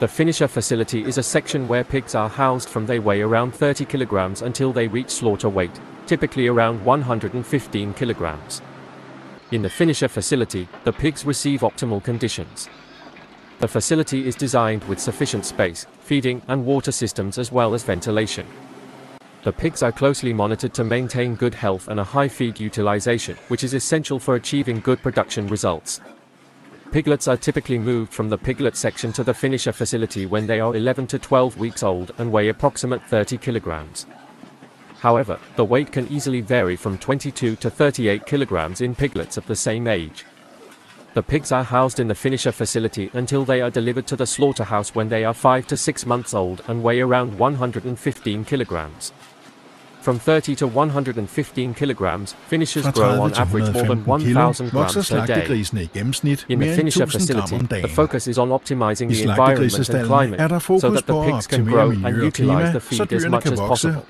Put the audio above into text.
The finisher facility is a section where pigs are housed from they weigh around 30 kilograms until they reach slaughter weight, typically around 115 kilograms. In the finisher facility, the pigs receive optimal conditions. The facility is designed with sufficient space, feeding, and water systems as well as ventilation. The pigs are closely monitored to maintain good health and a high feed utilization, which is essential for achieving good production results. Piglets are typically moved from the piglet section to the finisher facility when they are 11 to 12 weeks old and weigh approximately 30 kilograms. However, the weight can easily vary from 22 to 38 kilograms in piglets of the same age. The pigs are housed in the finisher facility until they are delivered to the slaughterhouse when they are 5 to 6 months old and weigh around 115 kilograms. From 30 to 115 kilograms, finishers grow on average more than 1,000 grams per day. In the finisher facility, the focus is on optimizing the environment and climate, so that the pigs can grow and utilize the feed as much as possible.